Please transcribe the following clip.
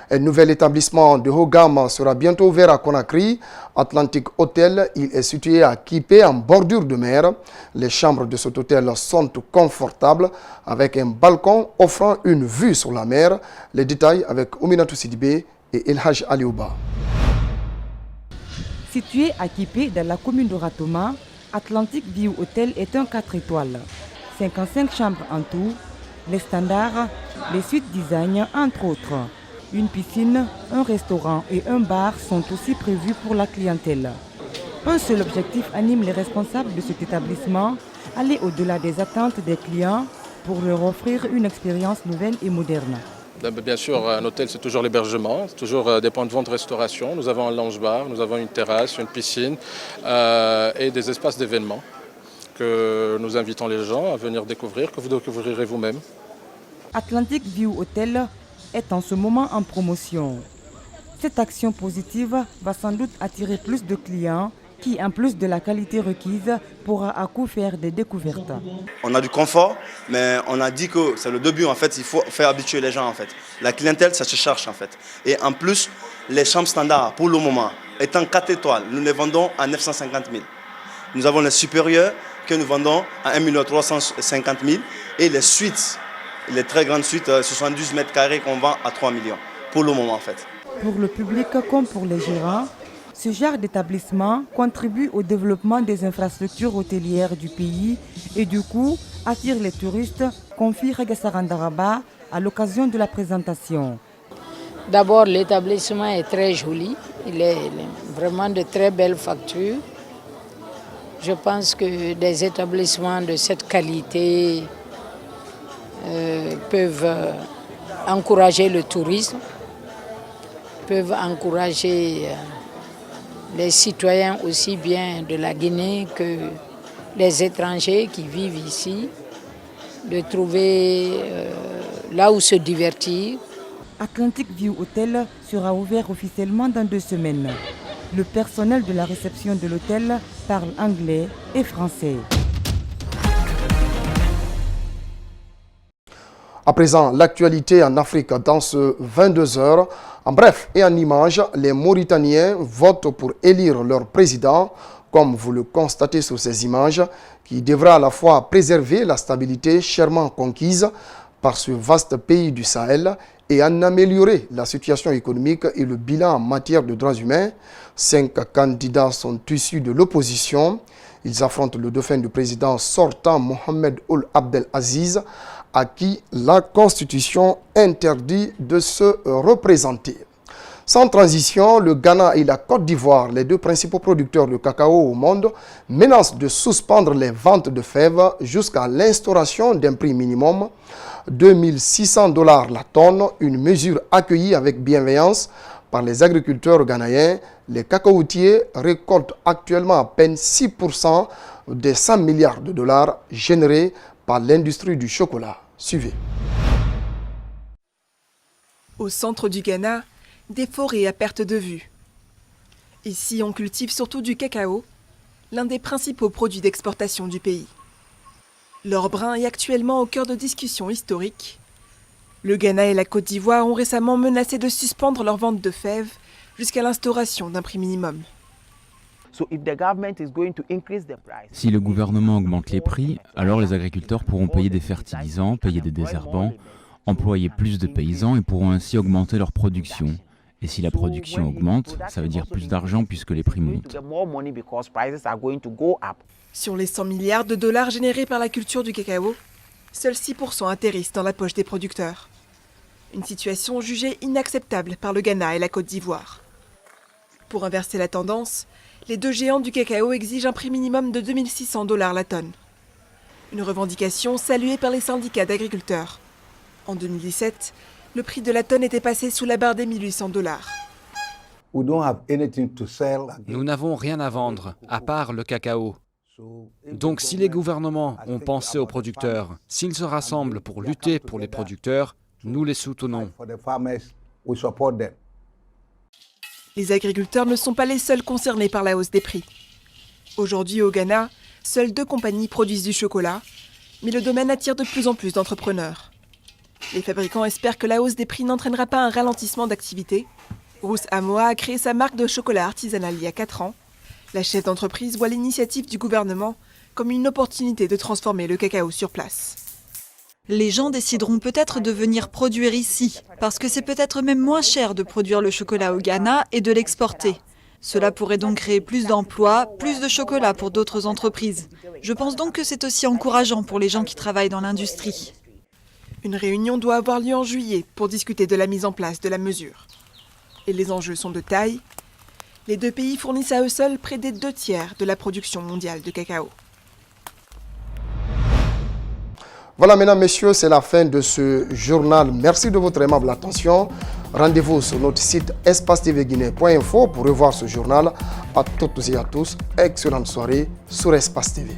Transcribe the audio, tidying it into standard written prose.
Un nouvel établissement de haut gamme sera bientôt ouvert à Conakry. Atlantic Hotel, il est situé à Kipé, en bordure de mer. Les chambres de cet hôtel sont confortables avec un balcon offrant une vue sur la mer. Les détails avec Ouminatou Sidibé et Elhaj Aliouba. Situé à Kipé, dans la commune de Ratoma, Atlantic View Hotel est un 4 étoiles. 55 chambres en tout, les standards, les suites design entre autres. Une piscine, un restaurant et un bar sont aussi prévus pour la clientèle. Un seul objectif anime les responsables de cet établissement, aller au-delà des attentes des clients pour leur offrir une expérience nouvelle et moderne. Bien sûr, un hôtel, c'est toujours l'hébergement, c'est toujours des points de vente restauration. Nous avons un lounge-bar, nous avons une terrasse, une piscine et des espaces d'événements que nous invitons les gens à venir découvrir, que vous découvrirez vous-même. Atlantic View Hotel est en ce moment en promotion. Cette action positive va sans doute attirer plus de clients qui, en plus de la qualité requise, pourra à coup faire des découvertes. On a du confort, mais on a dit que c'est le début en fait, il faut faire habituer les gens en fait. La clientèle, ça se cherche en fait. Et en plus, les chambres standards, pour le moment, étant 4 étoiles, nous les vendons à 950 000. Nous avons les supérieurs que nous vendons à 1 350 000 et les suites, les très grandes suites, 72 mètres carrés qu'on vend à 3 millions, pour le moment en fait. Pour le public comme pour les gérants, ce genre d'établissement contribue au développement des infrastructures hôtelières du pays et du coup attire les touristes, confie Regassarandaraba à l'occasion de la présentation. D'abord, l'établissement est très joli, il est vraiment de très belles factures. Je pense que des établissements de cette qualité peuvent encourager le tourisme, peuvent encourager les citoyens aussi bien de la Guinée que les étrangers qui vivent ici, de trouver là où se divertir. Atlantic View Hotel sera ouvert officiellement dans 2 semaines. Le personnel de la réception de l'hôtel parle anglais et français. À présent, l'actualité en Afrique dans ce 22 heures. En bref et en images, les Mauritaniens votent pour élire leur président, comme vous le constatez sur ces images, qui devra à la fois préserver la stabilité chèrement conquise par ce vaste pays du Sahel et en améliorer la situation économique et le bilan en matière de droits humains. 5 candidats sont issus de l'opposition. Ils affrontent le dauphin du président sortant Mohamed Ould Abdel Aziz, à qui la Constitution interdit de se représenter. Sans transition, le Ghana et la Côte d'Ivoire, les 2 principaux producteurs de cacao au monde, menacent de suspendre les ventes de fèves jusqu'à l'instauration d'un prix minimum, 2 600 $ la tonne, une mesure accueillie avec bienveillance par les agriculteurs ghanéens. Les cacaotiers récoltent actuellement à peine 6% des 100 milliards de dollars générés par l'industrie du chocolat. Suivez. Au centre du Ghana, des forêts à perte de vue. Ici, on cultive surtout du cacao, l'un des principaux produits d'exportation du pays. L'or brun est actuellement au cœur de discussions historiques. Le Ghana et la Côte d'Ivoire ont récemment menacé de suspendre leur vente de fèves jusqu'à l'instauration d'un prix minimum. Si le gouvernement augmente les prix, alors les agriculteurs pourront payer des fertilisants, payer des désherbants, employer plus de paysans et pourront ainsi augmenter leur production. Et si la production augmente, ça veut dire plus d'argent puisque les prix montent. Sur les 100 milliards de dollars générés par la culture du cacao, seuls 6% atterrissent dans la poche des producteurs. Une situation jugée inacceptable par le Ghana et la Côte d'Ivoire. Pour inverser la tendance, les 2 géants du cacao exigent un prix minimum de 2 600 $ la tonne. Une revendication saluée par les syndicats d'agriculteurs. En 2017, le prix de la tonne était passé sous la barre des 1 800 $. Nous n'avons rien à vendre, à part le cacao. Donc si les gouvernements ont pensé aux producteurs, s'ils se rassemblent pour lutter pour les producteurs, nous les soutenons. Les agriculteurs ne sont pas les seuls concernés par la hausse des prix. Aujourd'hui au Ghana, seules 2 compagnies produisent du chocolat, mais le domaine attire de plus en plus d'entrepreneurs. Les fabricants espèrent que la hausse des prix n'entraînera pas un ralentissement d'activité. Ruth Amoa a créé sa marque de chocolat artisanal il y a 4 ans. La chef d'entreprise voit l'initiative du gouvernement comme une opportunité de transformer le cacao sur place. Les gens décideront peut-être de venir produire ici, parce que c'est peut-être même moins cher de produire le chocolat au Ghana et de l'exporter. Cela pourrait donc créer plus d'emplois, plus de chocolat pour d'autres entreprises. Je pense donc que c'est aussi encourageant pour les gens qui travaillent dans l'industrie. Une réunion doit avoir lieu en juillet pour discuter de la mise en place de la mesure. Et les enjeux sont de taille. Les deux pays fournissent à eux seuls près des 2/3 de la production mondiale de cacao. Voilà, mesdames, messieurs, c'est la fin de ce journal. Merci de votre aimable attention. Rendez-vous sur notre site espacetvguinée.info pour revoir ce journal. À toutes et à tous, excellente soirée sur Espace TV.